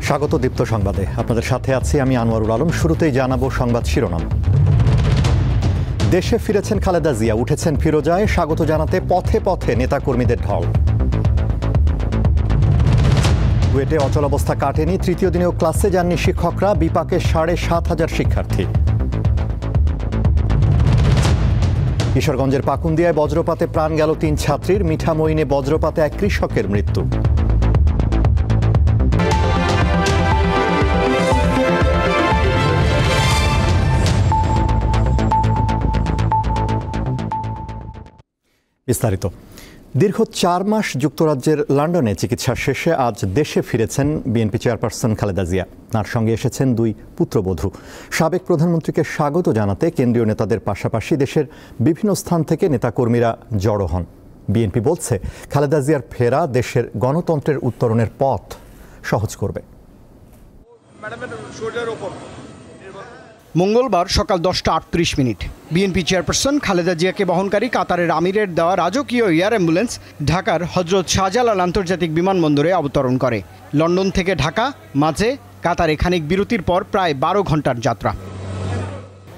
স্বাগত দীপ্ত সংবাদে। আপনাদের সাথে আছি আমি আনোয়ারুল আলম। শুরুতেই জানাবো সংবাদ শিরোনাম। দেশে ফিরেছেন খালেদা জিয়া, উঠেছেন ফিরোজায়, স্বাগত জানাতে পথে পথে নেতাকর্মীদের ঢল। বুয়েটে অচলাবস্থা কাটেনি, তৃতীয় দিনেও ক্লাসে যাননি শিক্ষকরা, বিপাকে ৭,৫০০ শিক্ষার্থী। কিশোরগঞ্জের পাকুন্দিয়ায় বজ্রপাতে প্রাণ গেল ৩ ছাত্রীর, মিঠামইনে বজ্রপাতে এক কৃষকের মৃত্যু। বিস্তারিত। দীর্ঘ ৪ মাস যুক্তরাজ্যের লন্ডনে চিকিৎসা শেষে আজ দেশে ফিরেছেন বিএনপি চেয়ারপারসন খালেদা জিয়া। তাঁর সঙ্গে এসেছেন 2 পুত্রবধূ। সাবেক প্রধানমন্ত্রীকে স্বাগত জানাতে কেন্দ্রীয় নেতাদের পাশাপাশি দেশের বিভিন্ন স্থান থেকে নেতাকর্মীরা জড়ো হন। বিএনপি বলছে, খালেদা জিয়ার ফেরা দেশের গণতন্ত্রের উত্তরণের পথ সহজ করবে। মঙ্গলবার সকাল 10টা 38 মিনিট বিএনপি চেয়ারপারসন খালেদা জিয়াকে বহনকারী কাতারের আমিরের দেওয়া রাজকীয় এয়ার অ্যাম্বুলেন্স ঢাকার হজরত শাহজালাল আন্তর্জাতিক বিমানবন্দরে অবতরণ করে। লন্ডন থেকে ঢাকা, মাঝে কাতারে খানিক বিরতির পর প্রায় 12 ঘন্টার যাত্রা।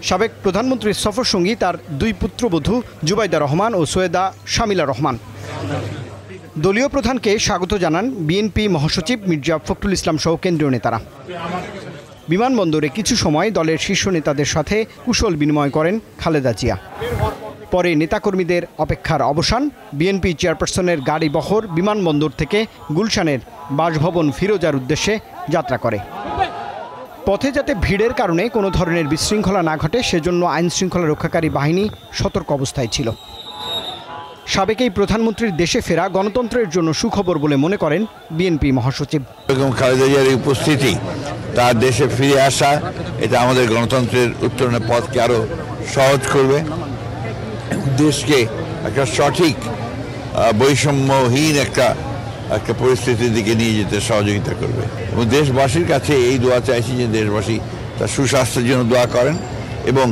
সাবেক প্রধানমন্ত্রীর সফরসঙ্গী তার 2 পুত্রবধূ জুবাইদা রহমান ও সৈয়দা শামিলা রহমান। দলীয় প্রধানকে স্বাগত জানান বিএনপি মহাসচিব মির্জা ফখরুল ইসলাম সহ কেন্দ্রীয় নেতারা। বিমানবন্দরে কিছু সময় দলের শীর্ষ নেতাদের সাথে কুশল বিনিময় করেন খালেদা জিয়া। পরে নেতাকর্মীদের অপেক্ষার অবসান। বিএনপি চেয়ারপারসনের গাড়ি বহর বিমানবন্দর থেকে গুলশানের বাসভবন ফিরোজার উদ্দেশ্যে যাত্রা করে। পথে যাতে ভিড়ের কারণে কোনো ধরনের বিশৃঙ্খলা না ঘটে সেজন্য আইন শৃঙ্খলা রক্ষাকারী বাহিনী সতর্ক অবস্থায় ছিল। সাবেক এই প্রধানমন্ত্রীর দেশে ফেরা গণতন্ত্রের জন্য সুখবর বলে মনে করেন বিএনপি মহাসচিব। খালেদা জিয়ার উপস্থিতি, তার দেশে ফিরে আসা, এটা আমাদের গণতন্ত্রের উত্তরণের পথকে আরো সহজ করবে, দেশকে একটা সঠিক বৈষম্যহীন একটা পরিস্থিতির দিকে নিয়ে যেতে সহযোগিতা করবে। এবং দেশবাসীর কাছে এই দোয়া চাইছি যে দেশবাসী তার সুস্বাস্থ্যের জন্য দোয়া করেন এবং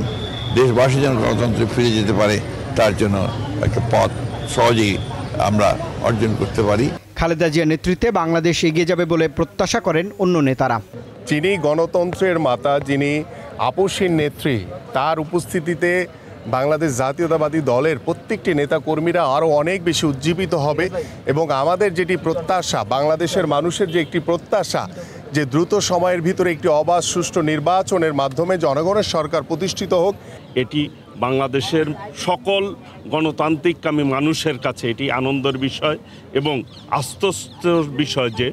দেশবাসী যেন গণতন্ত্রে ফিরে যেতে পারে তার জন্য একটা পথ সহজেই আমরা অর্জন করতে পারি। খালেদা জিয়ার নেতৃত্বে বাংলাদেশ এগিয়ে যাবে বলে প্রত্যাশা করেন অন্য নেতারা। যিনি গণতন্ত্রের মাতা, যিনি আপসীর নেত্রী, তার উপস্থিতিতে বাংলাদেশ জাতীয়তাবাদী দলের প্রত্যেকটি নেতাকর্মীরা আরও অনেক বেশি উজ্জীবিত হবে এবং আমাদের যেটি প্রত্যাশা, বাংলাদেশের মানুষের যে একটি প্রত্যাশা যে দ্রুত সময়ের ভিতরে একটি অবাধ সুষ্ঠু নির্বাচনের মাধ্যমে জনগণের সরকার প্রতিষ্ঠিত হোক, এটি বাংলাদেশের সকল গণতান্ত্রিককামী মানুষের কাছে এটি আনন্দের বিষয় এবং আশ্বস্তর বিষয় যে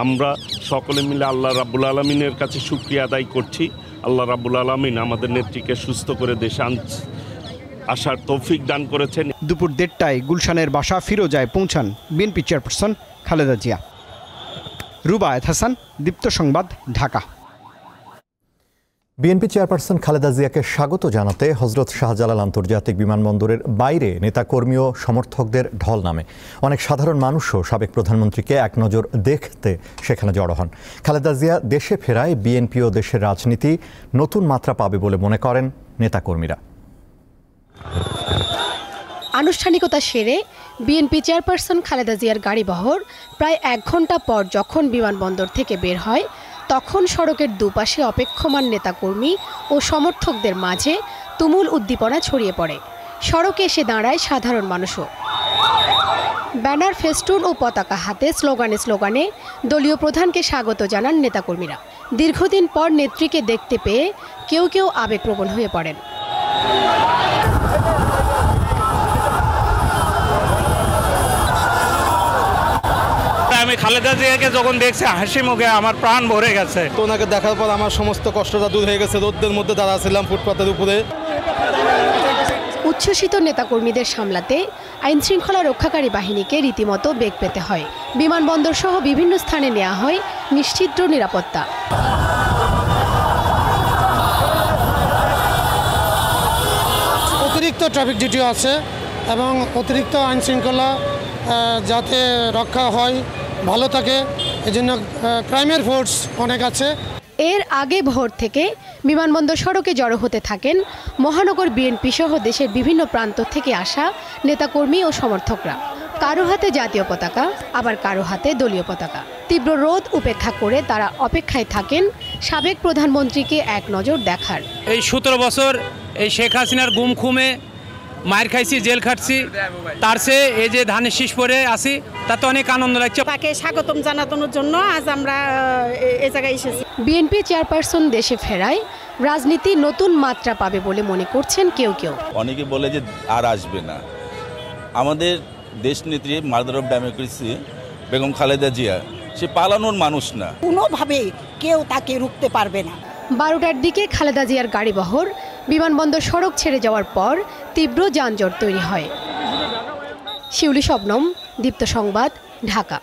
আমরা সকলে মিলে আল্লাহ রাব্বুল আলামিনের কাছে শুকরিয়া আদায় করছি। আল্লাহ রাব্বুল আলামিন আমাদের নেত্রীকে সুস্থ করে দেশে আসার তৌফিক দান করেছেন। দুপুর 1:30টায় গুলশানের বাসা ফিরোজায় পৌঁছান বিএনপি চেয়ারপারসন খালেদা জিয়া। রুবায়েত হাসান, দীপ্ত সংবাদ, ঢাকা। বিএনপি চেয়ারপারসন খালেদা জিয়াকে স্বাগত জানাতে হজরত শাহজালাল আন্তর্জাতিক বিমানবন্দরের বাইরে নেতাকর্মী ও সমর্থকদের ঢল নামে। অনেক সাধারণ মানুষও সাবেক প্রধানমন্ত্রীকে এক নজর দেখতে সেখানে জড়ো হন। খালেদা জিয়া দেশে ফেরায় বিএনপি ও দেশের রাজনীতি নতুন মাত্রা পাবে বলে মনে করেন নেতাকর্মীরা। আনুষ্ঠানিকতা সেরে বিএনপি চেয়ারপারসন খালেদা জিয়ার গাড়িবহর প্রায় 1 ঘন্টা পর যখন বিমানবন্দর থেকে বের হয়, তখন সড়কের দুপাশে অপেক্ষমান নেতাকর্মী ও সমর্থকদের মাঝে তুমুল উদ্দীপনা ছড়িয়ে পড়ে। সড়কে এসে দাঁড়ায় সাধারণ মানুষও। ব্যানার, ফেস্টুন ও পতাকা হাতে স্লোগানে দলীয় প্রধানকে স্বাগত জানান নেতাকর্মীরা। দীর্ঘদিন পর নেত্রীকে দেখতে পেয়ে কেউ কেউ আবেগপ্রবণ হয়ে পড়েন। আমি খালেদা জিয়াকে যখন দেখছি হাসি মুখে আমার প্রাণ ভরে গেছে। তো ওনাকে দেখার পর আমার সমস্ত কষ্টটা দূর হয়ে গেছে। রোদের মধ্যে দাঁড়া ছিলাম ফুটপাতের উপরে। উচ্ছ্বসিত নেতাকর্মীদের সামলাতে আইন শৃঙ্খলা রক্ষাকারী বাহিনীকে রীতিমতো বেগ পেতে হয়। বিমানবন্দর সহ বিভিন্ন স্থানে নেওয়া হয় নিশ্চিদ্র নিরাপত্তা। অতিরিক্ত ট্রাফিক ডিউটি আছে এবং অতিরিক্ত আইন শৃঙ্খলা যাতে রক্ষা হয়, ভালো থাকে, এজন্য ক্রাইমের ফোর্স অনেক আছে। এর আগে ভোর থেকে বিমানবন্দর সড়কে জড়ো হতে থাকেন মহানগর বিএনপি সহ দেশের বিভিন্ন প্রান্ত থেকে আসা নেতাকর্মী ও সমর্থকরা। কারো হাতে জাতীয় পতাকা, আবার কারো হাতে দলীয় পতাকা। তীব্র রোদ উপেক্ষা করে তারা অপেক্ষায় থাকেন সাবেক প্রধানমন্ত্রীকে এক নজর দেখার। এই 17 বছর এই শেখ হাসিনার গুম খুমে মার খাইছি, জেল খাটছি, তার চেয়ে এই যে ধানের শীষ পরে আসি তাতে অনেক আনন্দ লাগছে। তাকে স্বাগতম জানানোর জন্য আজ আমরা এই জায়গায় এসেছি। বিএনপি চেয়ারপারসন দেশে ফেরায় রাজনীতি নতুন মাত্রা পাবে বলে মনে করছেন কেউ কেউ। অনেকে বলে যে আর আসবে না। আমাদের দেশনেত্রী mother of democracy Begum Khaleda Zia সে পালানোর মানুষ না, কোনোভাবেই কেউ তাকে রুখতে পারবে না। 12টার দিকে খালেদা জিয়ার গাড়িবহর বিমানবন্দর সড়ক ছেড়ে যাওয়ার পর তীব্র যানজট তৈরি হয়। শিউলি শবনম, দীপ্ত সংবাদ, ঢাকা।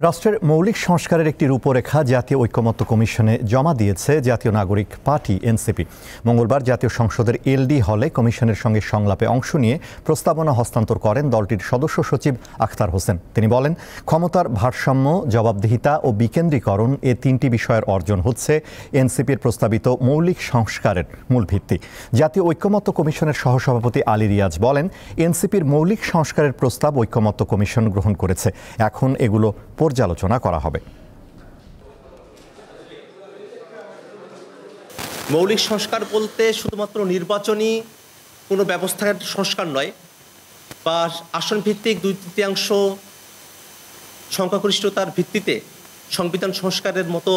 রাষ্ট্রের মৌলিক সংস্কারের একটি রূপরেখা জাতীয় ঐকমত্য কমিশনে জমা দিয়েছে জাতীয় নাগরিক পার্টি এনসিপি। মঙ্গলবার জাতীয় সংসদের এলডি হলে কমিশনের সঙ্গে সংলাপে অংশ নিয়ে প্রস্তাবনা হস্তান্তর করেন দলটির সদস্য সচিব আখতার হোসেন। তিনি বলেন, ক্ষমতার ভারসাম্য, জবাবদিহিতা ও বিকেন্দ্রীকরণ এ তিনটি বিষয়ের অর্জন হচ্ছে এনসিপির প্রস্তাবিত মৌলিক সংস্কারের মূল ভিত্তি। জাতীয় ঐকমত্য কমিশনের সহসভাপতি আলী রিয়াজ বলেন, এনসিপির মৌলিক সংস্কারের প্রস্তাব ঐকমত্য কমিশন গ্রহণ করেছে, এখন এগুলো পর্যালোচনা করা হবে। মৌলিক সংস্কার বলতে শুধুমাত্র নির্বাচনী কোনো ব্যবস্থার সংস্কার নয়, বা আসন ভিত্তিক 2/3 সংখ্যাগরিষ্ঠতার ভিত্তিতে সংবিধান সংস্কারের মতো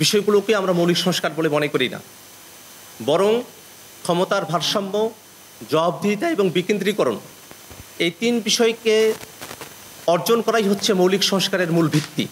বিষয়গুলোকে আমরা মৌলিক সংস্কার বলে মনে করি না, বরং ক্ষমতার ভারসাম্য, জবাবদিহিতা এবং বিকেন্দ্রীকরণ এই তিন বিষয়কে অর্জন করাই হচ্ছে মৌলিক সংস্কারের মূল ভিত্তি।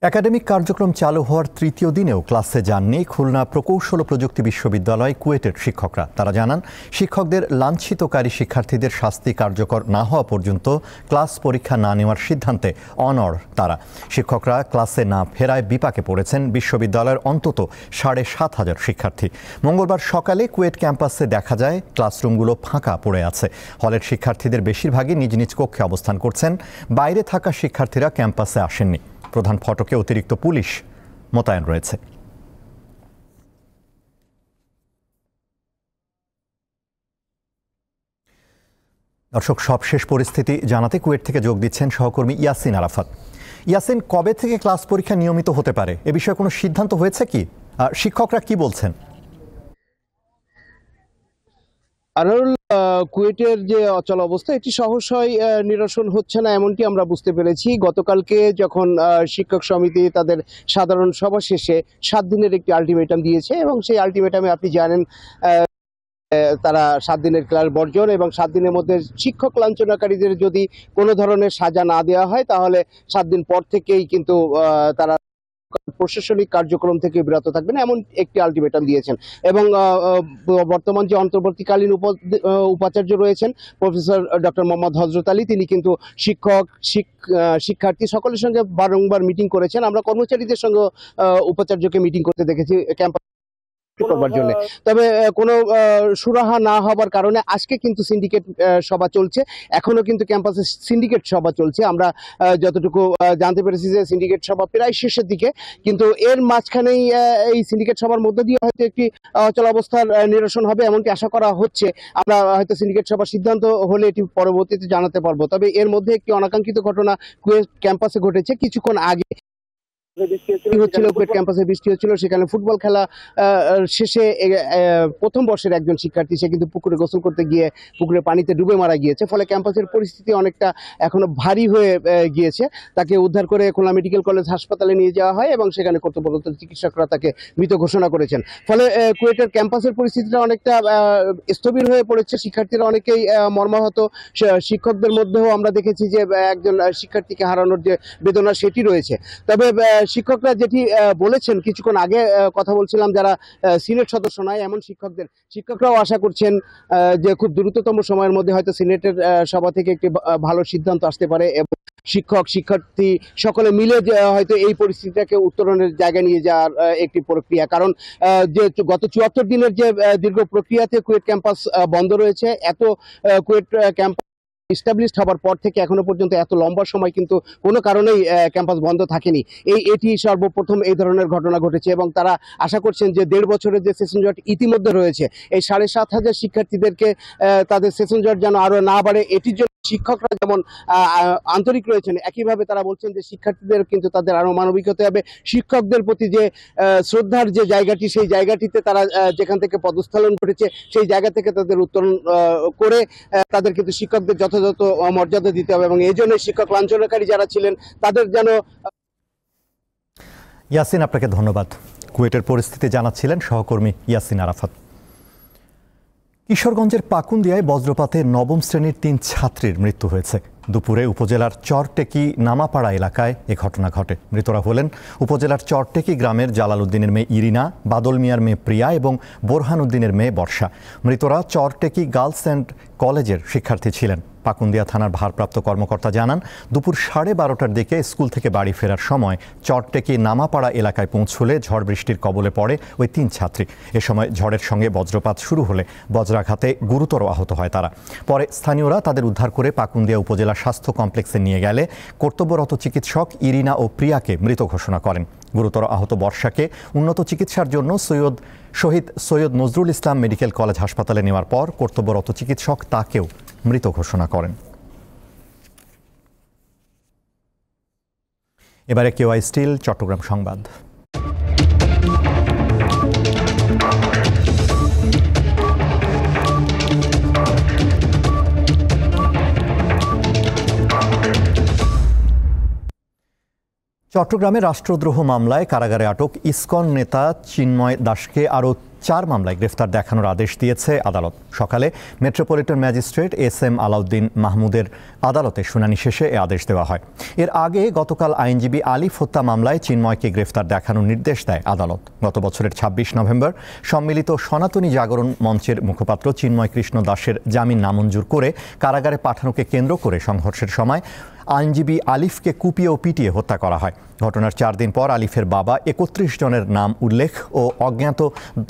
একাডেমিক কার্যক্রম চালু হওয়ার তৃতীয় দিনেও ক্লাসে যাননি খুলনা প্রকৌশল ও প্রযুক্তি বিশ্ববিদ্যালয় কুয়েটের শিক্ষকরা। তারা জানান, শিক্ষকদের লাঞ্ছিতকারী শিক্ষার্থীদের শাস্তি কার্যকর না হওয়া পর্যন্ত ক্লাস পরীক্ষা না নেওয়ার সিদ্ধান্তে অনড় তারা। শিক্ষকরা ক্লাসে না ফেরায় বিপাকে পড়েছেন বিশ্ববিদ্যালয়ের অন্তত 7,500 শিক্ষার্থী। মঙ্গলবার সকালে কুয়েট ক্যাম্পাসে দেখা যায় ক্লাসরুমগুলো ফাঁকা পড়ে আছে। হলের শিক্ষার্থীদের বেশিরভাগই নিজ নিজ কক্ষে অবস্থান করছেন। বাইরে থাকা শিক্ষার্থীরা ক্যাম্পাসে আসেননি। প্রধান ফটকে অতিরিক্ত পুলিশ মোতায়েন রয়েছে। দর্শক, সবশেষ পরিস্থিতি জানাতে কুয়েট থেকে যোগ দিচ্ছেন সহকর্মী ইয়াসিন আরাফাত। ইয়াসিন, কবে থেকে ক্লাস পরীক্ষা নিয়মিত হতে পারে এ বিষয়ে কোনো সিদ্ধান্ত হয়েছে কি? শিক্ষকরা কি বলছেন? আনারুল, কুয়েটের যে অচল অবস্থা এটি সহসাই নিরসন হচ্ছে না এমনটি আমরা বুঝতে পেরেছি। গতকালকে যখন শিক্ষক সমিতি তাদের সাধারণ সভা শেষে 7 দিনের একটি আলটিমেটাম দিয়েছে, এবং সেই আলটিমেটামে আপনি জানেন তারা 7 দিনের ক্লাস বর্জন এবং 7 দিনের মধ্যে শিক্ষক লাঞ্ছনাকারীদের যদি কোনো ধরনের সাজা না দেওয়া হয় তাহলে 7 দিন পর থেকেই কিন্তু তারা প্রশাসনিক কার্যক্রম থেকে বিরত থাকবেন এমন একটি আলটিমেটাম দিয়েছেন। এবং বর্তমান যে অন্তর্বর্তীকালীন উপাচার্য রয়েছেন প্রফেসর ডক্টর মোহাম্মদ হযরত আলী, তিনি কিন্তু শিক্ষক, শিক্ষার্থী সকলের সঙ্গে বারংবার মিটিং করেছেন। আমরা কর্মচারীদের সঙ্গে উপাচার্যকে মিটিং করতে দেখেছি ক্যাম্পাস করবার জন্য। তবে কোনো সুরাহা না হবার কারণে আজকে কিন্তু সিন্ডিকেট সভা চলছে। এখনো কিন্তু ক্যাম্পাসে সিন্ডিকেট সভা চলছে। আমরা যতটুকু জানতে পেরেছি যে সিন্ডিকেট সভা প্রায় শেষের দিকে, কিন্তু এর মাঝখানেই এই সিন্ডিকেট সভার মধ্যে দিয়ে হয়তো একটি অচল অবস্থার নিরসন হবে এমনটি আশা করা হচ্ছে। আমরা হয়তো সিন্ডিকেট সভার সিদ্ধান্ত হলে এটি পরবর্তীতে জানাতে পারবো। তবে এর মধ্যে একটি অনাকাঙ্ক্ষিত ঘটনা কুয়েট ক্যাম্পাসে ঘটেছে। কিছুক্ষণ আগে কুয়েট ক্যাম্পাসে বৃষ্টি হচ্ছিল, সেখানে ফুটবল খেলা শেষে প্রথম বর্ষের একজন শিক্ষার্থী সে কিন্তু পুকুরে গোসল করতে গিয়ে পুকুরে পানিতে ডুবে মারা গিয়েছে। ফলে ক্যাম্পাসের পরিস্থিতি অনেকটা এখনো ভারী হয়ে গিয়েছে। তাকে উদ্ধার করে খুলনা মেডিকেল কলেজ হাসপাতালে নিয়ে যাওয়া হয় এবং সেখানে কর্তব্যরত চিকিৎসকরা তাকে মৃত ঘোষণা করেছেন। ফলে কুয়েটের ক্যাম্পাসের পরিস্থিতিটা অনেকটা স্থবির হয়ে পড়েছে। শিক্ষার্থীরা অনেকেই মর্মাহত। শিক্ষকদের মধ্যেও আমরা দেখেছি যে একজন শিক্ষার্থীকে হারানোর যে বেদনা সেটি রয়েছে। তবে শিক্ষকরা যেটি বলেছেন, কিছুক্ষণ আগে কথা বলছিলাম যারা সিনেট সদস্য নয় এমন শিক্ষকরাও আশা করছেন যে খুব দ্রুততম সময়ের মধ্যে হয়তো সিনেটের সভা থেকে একটি ভালো সিদ্ধান্ত আসতে পারে এবং শিক্ষক, শিক্ষার্থী সকলে মিলে হয়তো এই পরিস্থিতিটাকে উত্তরণের জায়গায় নিয়ে যাওয়ার একটি প্রক্রিয়া। কারণ যে গত 74 দিনের যে দীর্ঘ প্রক্রিয়াতে কুয়েট ক্যাম্পাস বন্ধ রয়েছে, এত কুয়েট ক্যাম্পাস এস্টাবলিশড হওয়ার পর থেকে এখনো পর্যন্ত এত লম্বা সময় কিন্তু কোনো কারণেই ক্যাম্পাস বন্ধ থাকেনি। এটি সর্বপ্রথম এই ধরনের ঘটনা ঘটেছে এবং তারা আশা করছেন যে 1.5 বছরের যে সেশন জট ইতিমধ্যে রয়েছে এই 7,500 শিক্ষার্থীদেরকে তাদের সেশন জট যেন আরো না বাড়ে, এটির জন্য শিক্ষকরা যেমন আন্তরিক রয়েছেন, একইভাবে তারা বলছেন যে শিক্ষার্থীদের কিন্তু তাদের আরো মানবিক হতে হবে। শিক্ষকদের প্রতি যে শ্রদ্ধার যে জায়গাটি, সেই জায়গাটিতে তারা যেখান থেকে পদস্খলন ঘটেছে সেই জায়গা থেকে তাদের উত্তরণ করে তাদের কিন্তু শিক্ষকদের যথাযথ মর্যাদা দিতে হবে এবং এই জন্য শিক্ষক লাঞ্ছনাকারী যারা ছিলেন তাদের যেন। ইয়াসিন, আপনাকে ধন্যবাদ। কুয়েটের পরিস্থিতি জানাচ্ছিলেন সহকর্মী ইয়াসিন আরাফাত। কিশোরগঞ্জের পাকুন্দিয়ায় বজ্রপাতে 9ম শ্রেণীর 3 ছাত্রীর মৃত্যু হয়েছে। দুপুরে উপজেলার চরটেকি নামাপাড়া এলাকায় এ ঘটনা ঘটে। মৃতরা হলেন উপজেলার চরটেকি গ্রামের জালাল উদ্দিনের মেয়ে ইরিনা, বাদল মিয়ার মেয়ে প্রিয়া এবং বোরহান উদ্দিনের মেয়ে বর্ষা। মৃতরা চরটেকি গার্লস অ্যান্ড কলেজের শিক্ষার্থী ছিলেন। পাকুন্দিয়া থানার ভারপ্রাপ্ত কর্মকর্তা জানান, দুপুর 12:30টার দিকে স্কুল থেকে বাড়ি ফেরার সময় চরটেকি নামাপাড়া এলাকায় পৌঁছলে ঝড় বৃষ্টির কবলে পড়ে ওই 3 ছাত্রী। এ সময় ঝড়ের সঙ্গে বজ্রপাত শুরু হলে বজ্রাঘাতে গুরুতর আহত হয় তারা। পরে স্থানীয়রা তাদের উদ্ধার করে পাকুন্দিয়া উপজেলা স্বাস্থ্য কমপ্লেক্সে নিয়ে গেলে কর্তব্যরত চিকিৎসক ইরিনা ও প্রিয়াকে মৃত ঘোষণা করেন। গুরুতর আহত বর্ষাকে উন্নত চিকিৎসার জন্য শহীদ সৈয়দ নজরুল ইসলাম মেডিকেল কলেজ হাসপাতালে নেওয়ার পর কর্তব্যরত চিকিৎসক তাকেও মৃত ঘোষণা করেন। এবারে কেওয়াই স্টিল চট্টগ্রাম সংবাদ। চট্টগ্রামে রাষ্ট্রদ্রোহ মামলায় কারাগারে আটক ইসকন নেতা চিন্ময় দাসকে আরও 4 মামলায় গ্রেফতার দেখানোর আদেশ দিয়েছে আদালত। সকালে মেট্রোপলিটন ম্যাজিস্ট্রেট SM আলাউদ্দিন মাহমুদের আদালতে শুনানি শেষে এ আদেশ দেওয়া হয়। এর আগে গতকাল আইনজীবী আলিফ হত্যা মামলায় চিন্ময়কে গ্রেফতার দেখানোর নির্দেশ দেয় আদালত। গত বছরের 26 নভেম্বর সম্মিলিত সনাতনী জাগরণ মঞ্চের মুখপাত্র চিন্ময় কৃষ্ণ দাসের জামিন নামঞ্জুর করে কারাগারে পাঠানোকে কেন্দ্র করে সংঘর্ষের সময় আইনজীবী আলিফকে কুপিয়ে ও পিটিয়ে হত্যা করা হয়। ঘটনার 4 দিন পর আলিফের বাবা 31 জনের নাম উল্লেখ ও অজ্ঞাত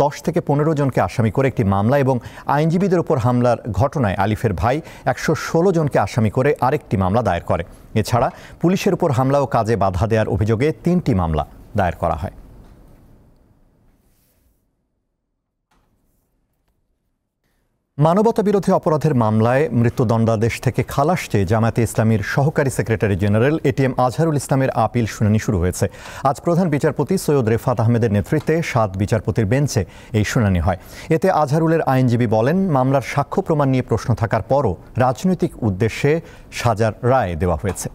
10 থেকে 15 জনকে আসামি করে একটি মামলা এবং আইনজীবীদের উপর হামলার ঘটনায় আলিফের ভাই 116 জনকে আসামি করে আরেকটি মামলা দায়ের করে। এছাড়া পুলিশের উপর হামলা ও কাজে বাধা দেওয়ার অভিযোগে 3টি মামলা দায়ের করা হয়। মানবতা বিরোধী অপরাধের মামলায় মৃত্যুদণ্ডাদেশ থেকে খালাস চেয়ে জামায়াতে ইসলামীর সহকারী সেক্রেটারি জেনারেল ATM আজহারুল ইসলামের আপিল শুনানি শুরু হয়েছে। আজ প্রধান বিচারপতি সৈয়দ রেফাত আহমেদের নেতৃত্বে 7 বিচারপতির বেঞ্চে এই শুনানি হয়। এতে আজহারুলের আইনজীবী বলেন, মামলার সাক্ষ্য প্রমাণ নিয়ে প্রশ্ন থাকার পরও রাজনৈতিক উদ্দেশ্যে সাজার রায় দেওয়া হয়েছে।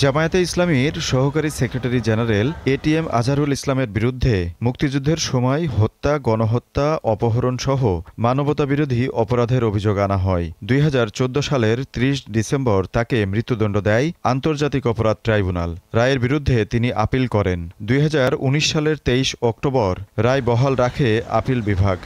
জামায়াতে ইসলামীর সহকারী সেক্রেটারি জেনারেল ATM আজহারুল ইসলামের বিরুদ্ধে মুক্তিযুদ্ধের সময় হত্যা, গণহত্যা, অপহরণ সহ মানবতা বিরোধী অপরাধের অভিযোগ আনা হয়। 2014 সালের 30 ডিসেম্বর তাকে মৃত্যুদণ্ড দেয় আন্তর্জাতিক অপরাধ ট্রাইব্যুনাল। রায়ের বিরুদ্ধে তিনি আপিল করেন। 2019 সালের 23 অক্টোবর রায় বহাল রাখে আপিল বিভাগ।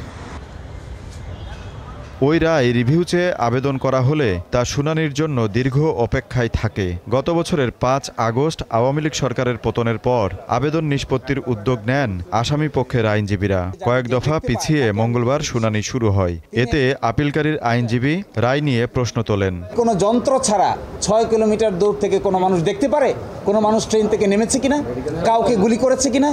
ওই রায় রিভিউ চেয়ে আবেদন করা হলে তা শুনানির জন্য দীর্ঘ অপেক্ষায় থাকে। গত বছরের 5 আগস্ট আওয়ামী লীগ সরকারের পতনের পর আবেদন নিষ্পত্তির উদ্যোগ নেন আসামি পক্ষের আইনজীবীরা। কয়েক দফা পিছিয়ে মঙ্গলবার শুনানি শুরু হয়। এতে আপিলকারীর আইনজীবী রায় নিয়ে প্রশ্ন তোলেন। কোনো যন্ত্র ছাড়া 6 কিলোমিটার দূর থেকে কোনো মানুষ দেখতে পারে কোনো মানুষ ট্রেন থেকে নেমেছে কিনা, কাউকে গুলি করেছে কিনা,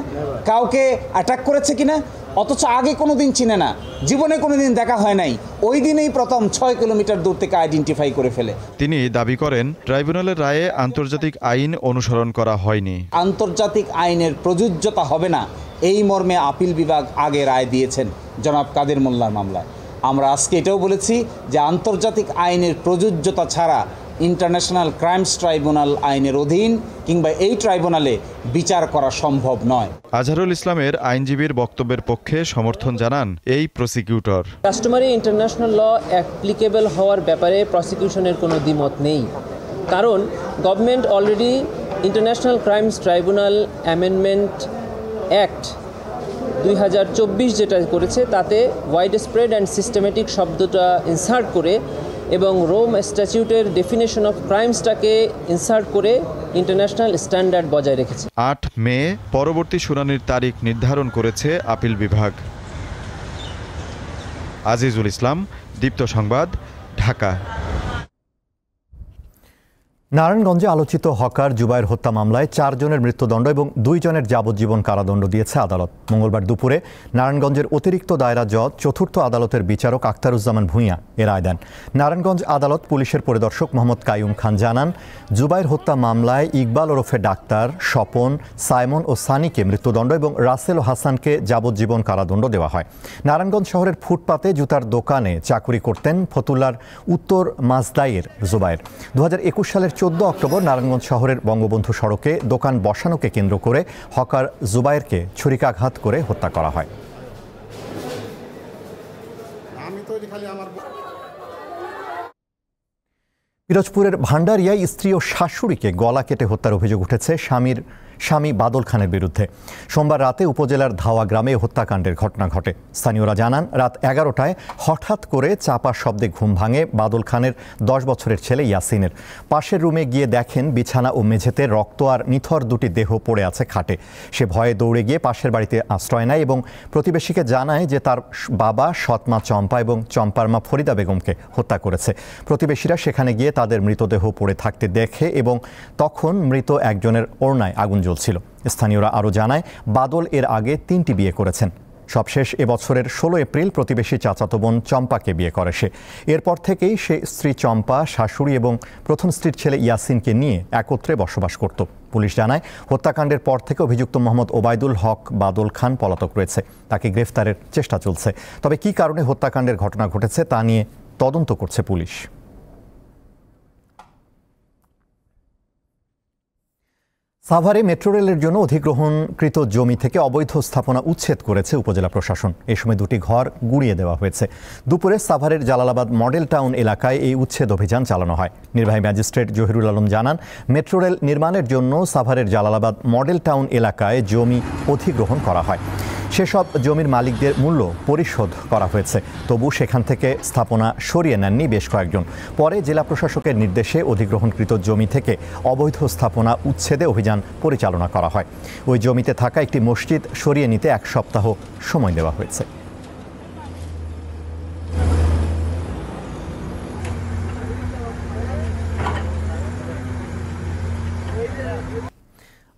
কাউকে অ্যাটাক করেছে কিনা, অথচ আগে কোনোদিন চিনে না, জীবনে কোনোদিন দেখা হয় নাই, ওই দিনেই প্রথম 6 কিলোমিটার দূর থেকে আইডেন্টিফাই করে ফেলে। তিনি দাবি করেন, ট্রাইব্যুনালের রায়ে আন্তর্জাতিক আইন অনুসরণ করা হয়নি। আন্তর্জাতিক আইনের প্রযোজ্যতা হবে না এই মর্মে আপিল বিভাগ আগে রায় দিয়েছেন জনাব কাদের মোল্লার মামলায়। আমরা আজকে এটাও বলেছি যে আন্তর্জাতিক আইনের প্রযোজ্যতা ছাড়া ইন্টারন্যাশনাল ক্রাইমস ট্রাইব্যুনাল আইনের অধীন কিংবা এই ট্রাইব্যুনালে বিচার করা সম্ভব নয়। আজহারুল ইসলামের আইনজীবীর বক্তব্যের পক্ষে সমর্থন জানান এই prosecutor. Customary international law applicable হওয়ার ব্যাপারে প্রসিকিউশনের কোনো দ্বিমত নেই, কারণ government already international crimes tribunal amendment act 2024 যেটা করেছে তাতে ওয়াইড স্প্রেড অ্যান্ড সিস্টেমেটিক শব্দটা ইনসার্ট করে এবং রোম স্ট্যাটিউটের ডেফিনেশন অফ ক্রাইমসটাকে ইনসার্ট করে ইন্টারন্যাশনাল স্ট্যান্ডার্ড বজায় রেখেছে। 8 মে পরবর্তী শুনানির তারিখ নির্ধারণ করেছে আপিল বিভাগ। আজিজুল ইসলাম, দীপ্ত সংবাদ, ঢাকা। নারায়ণগঞ্জে আলোচিত হকার জুবায়ের হত্যা মামলায় 4 জনের মৃত্যুদণ্ড এবং 2 জনের যাবজ্জীবন কারাদণ্ড দিয়েছে আদালত। মঙ্গলবার দুপুরে নারায়ণগঞ্জের অতিরিক্ত দায়রা জজ চতুর্থ আদালতের বিচারক আখতারুজ্জামান ভূঁইয়া এ রায় দেন। নারায়ণগঞ্জ আদালত পুলিশের পরিদর্শক মোহাম্মদ কাইয়ুম খান জানান, জুবায়ের হত্যা মামলায় ইকবাল ওরফে ডাক্তার, স্বপন, সাইমন ও সানিকে মৃত্যুদণ্ড এবং রাসেল ও হাসানকে যাবজ্জীবন কারাদণ্ড দেওয়া হয়। নারায়ণগঞ্জ শহরের ফুটপাতে জুতার দোকানে চাকুরি করতেন ফতুল্লার উত্তর মাজদাইয়ের জুবায়ের। 2021 সালের 14 অক্টোবর নারায়ণগঞ্জ শহরের বঙ্গবন্ধু সড়কে দোকান বসানোকে কেন্দ্র করে হকার জুবায়েরকে ছুরিকাঘাত করে হত্যা করা হয়। পিরোজপুরের ভান্ডারিয়ায় স্ত্রী ও শাশুড়িকে গলা কেটে হত্যার অভিযোগ উঠেছে স্বামী বাদল খানের বিরুদ্ধে। সোমবার রাতে উপজেলার ধাওয়া গ্রামে হত্যাকাণ্ডের ঘটনা ঘটে। স্থানীয়রা জানান, রাত 11টায় হঠাৎ করে চাপা শব্দে ঘুম ভাঙে বাদল খানের 10 বছরের ছেলে ইয়াসিনের। পাশের রুমে গিয়ে দেখেন বিছানা ও মেঝেতে রক্ত আর নিথর দুটি দেহ পড়ে আছে খাটে। সে ভয়ে দৌড়ে গিয়ে পাশের বাড়িতে আশ্রয় নেয় এবং প্রতিবেশীকে জানায় যে তার বাবা সৎমা চম্পা এবং চম্পার মা ফরিদা বেগমকে হত্যা করেছে। প্রতিবেশীরা সেখানে গিয়ে তাদের মৃতদেহ পড়ে থাকতে দেখে এবং তখন মৃত একজনের ওড়নায় আগুন জ্বলছিল। স্থানীয়রা আরও জানায়, বাদল এর আগে 3টি বিয়ে করেছেন। সবশেষ এবছরের 16 এপ্রিল প্রতিবেশী চাচাতো বোন চম্পাকে বিয়ে করে সে। এরপর থেকেই সে স্ত্রী চম্পা, শাশুড়ি এবং প্রথম স্ত্রীর ছেলে ইয়াসিনকে নিয়ে একত্রে বসবাস করত। পুলিশ জানায়, হত্যাকাণ্ডের পর থেকে অভিযুক্ত মোহাম্মদ ওবায়দুল হক বাদল খান পলাতক রয়েছে। তাকে গ্রেফতারের চেষ্টা চলছে। তবে কী কারণে হত্যাকাণ্ডের ঘটনা ঘটেছে তা নিয়ে তদন্ত করছে পুলিশ। সাভারে মেট্রো রেলের জন্য অধিগ্রহণকৃত জমি থেকে অবৈধ স্থাপনা উচ্ছেদ করেছে উপজেলা প্রশাসন। এ সময় 2টি ঘর গুঁড়িয়ে দেওয়া হয়েছে। দুপুরে সাভারের জালালাবাদ মডেল টাউন এলাকায় এই উচ্ছেদ অভিযান চালানো হয়। নির্বাহী ম্যাজিস্ট্রেট জহিরুল আলম জানান, মেট্রো রেল নির্মাণের জন্য সাভারের জালালাবাদ মডেল টাউন এলাকায় জমি অধিগ্রহণ করা হয়। সেসব জমির মালিকদের মূল্য পরিশোধ করা হয়েছে, তবু সেখান থেকে স্থাপনা সরিয়ে নেননি বেশ কয়েকজন। পরে জেলা প্রশাসকের নির্দেশে অধিগ্রহণকৃত জমি থেকে অবৈধ স্থাপনা উচ্ছেদে অভিযান পরিচালনা করা হয়। ওই জমিতে থাকা একটি মসজিদ সরিয়ে নিতে 1 সপ্তাহ সময় দেওয়া হয়েছে।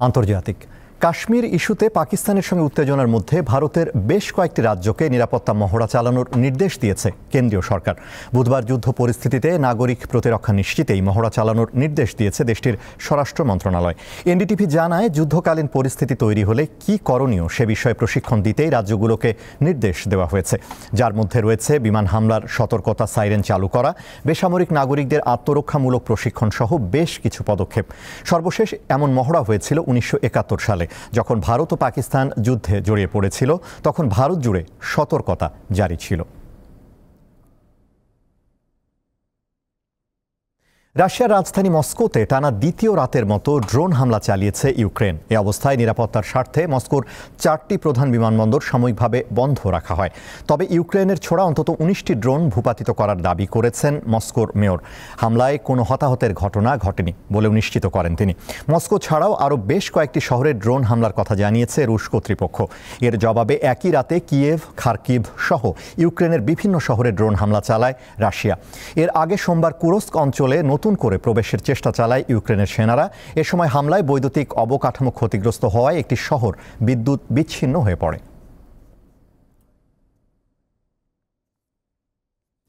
আন্তর্জাতিক কাশ্মীর ইস্যুতে পাকিস্তানের সঙ্গে উত্তেজনার মধ্যে ভারতের বেশ কয়েকটি রাজ্যকে নিরাপত্তা মহড়া চালানোর নির্দেশ দিয়েছে কেন্দ্রীয় সরকার। বুধবার যুদ্ধ পরিস্থিতিতে নাগরিক প্রতিরক্ষা নিশ্চিতেই মহড়া চালানোর নির্দেশ দিয়েছে দেশটির স্বরাষ্ট্র মন্ত্রণালয়। এনডিটিভি জানায়, যুদ্ধকালীন পরিস্থিতি তৈরি হলে কি করণীয় সে বিষয়ে প্রশিক্ষণ দিতেই রাজ্যগুলোকে নির্দেশ দেওয়া হয়েছে, যার মধ্যে রয়েছে বিমান হামলার সতর্কতা সাইরেন চালু করা, বেসামরিক নাগরিকদের আত্মরক্ষামূলক প্রশিক্ষণ সহ বেশ কিছু পদক্ষেপ। সর্বশেষ এমন মহড়া হয়েছিল 1971 সালে, যখন ভারত ও পাকিস্তান যুদ্ধে জড়িয়ে পড়েছিল। তখন ভারত জুড়ে সতর্কতা জারি ছিল। রাশিয়ার রাজধানী মস্কোতে টানা দ্বিতীয় রাতের মতো ড্রোন হামলা চালিয়েছে ইউক্রেন। এ অবস্থায় নিরাপত্তার স্বার্থে মস্কোর 4টি প্রধান বিমানবন্দর সাময়িকভাবে বন্ধ রাখা হয়। তবে ইউক্রেনের ছোড়া অন্তত 19টি ড্রোন ভূপাতিত করার দাবি করেছেন মস্কোর মেয়র। হামলায় কোনো হতাহতের ঘটনা ঘটেনি বলেও নিশ্চিত করেন তিনি। মস্কো ছাড়াও আরও বেশ কয়েকটি শহরে ড্রোন হামলার কথা জানিয়েছে রুশ কর্তৃপক্ষ। এর জবাবে একই রাতে কিয়েভ, খার্কিভ সহ ইউক্রেনের বিভিন্ন শহরে ড্রোন হামলা চালায় রাশিয়া। এর আগে সোমবার কুরস্ক অঞ্চলে নতুন করে প্রবেশের চেষ্টা চালায় ইউক্রেনের সেনারা। এ সময় হামলায় বৈদ্যুতিক অবকাঠামো ক্ষতিগ্রস্ত হওয়ায় একটি শহর বিদ্যুৎ বিচ্ছিন্ন হয়ে পড়ে।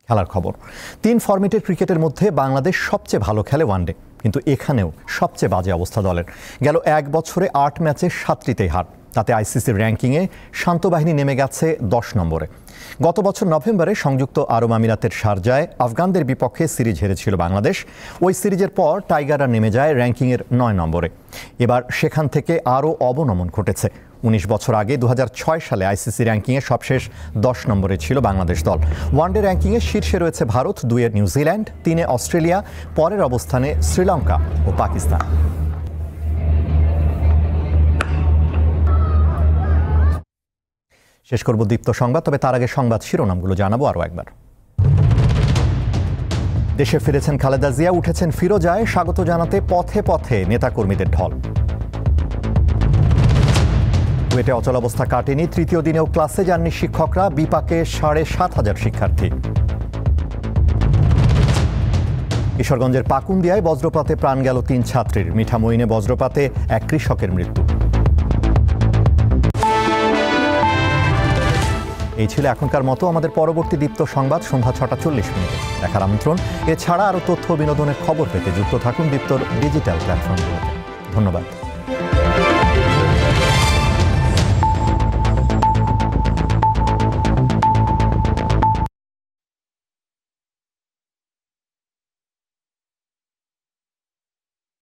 খেলার খবর। 3 ফরম্যাটের ক্রিকেটের মধ্যে বাংলাদেশ সবচেয়ে ভালো খেলে ওয়ানডে, কিন্তু এখানেও সবচেয়ে বাজে অবস্থা দলের। গেল 1 বছরে 8 ম্যাচে 7টিতেই হার। তাতে আইসিসির র্যাঙ্কিংয়ে শান্ত বাহিনী নেমে গেছে 10 নম্বরে। গত বছর নভেম্বরে সংযুক্ত আরব আমিরাতের শারজায় আফগানদের বিপক্ষে সিরিজ হেরেছিল বাংলাদেশ। ওই সিরিজের পর টাইগাররা নেমে যায় র্যাঙ্কিংয়ের 9 নম্বরে। এবার সেখান থেকে আরও অবনমন ঘটেছে। 19 বছর আগে 2006 সালে আইসিসি র্যাঙ্কিংয়ে সবশেষ 10 নম্বরে ছিল বাংলাদেশ দল। ওয়ানডে র্যাঙ্কিংয়ে শীর্ষে রয়েছে ভারত, 2-এ নিউজিল্যান্ড, 3-এ অস্ট্রেলিয়া, পরের অবস্থানে শ্রীলঙ্কা ও পাকিস্তান। শেষ করব দীপ্ত সংবাদ, তবে তার আগে সংবাদ শিরোনামগুলো জানাবো আরও একবার। দেশে ফিরেছেন খালেদা জিয়া, উঠেছেন ফিরোজায়, স্বাগত জানাতে পথে পথে নেতাকর্মীদের ঢল। কুয়েটে অচলাবস্থা কাটেনি, তৃতীয় দিনেও ক্লাসে যাননি শিক্ষকরা, বিপাকে 7,500 শিক্ষার্থী। ঈশ্বরগঞ্জের পাকুন্দিয়ায় বজ্রপাতে প্রাণ গেল 3 ছাত্রীর। মিঠামইনে বজ্রপাতে এক কৃষকের মৃত্যু। এই ছিল এখনকার মতো। আমাদের পরবর্তী দীপ্ত সংবাদ সন্ধ্যা 6:40 দেখার আমন্ত্রণ। এছাড়া আরও তথ্য বিনোদনের খবর পেতে যুক্ত থাকুন দীপ্তর ডিজিটাল প্ল্যাটফর্মগুলোতে। ধন্যবাদ।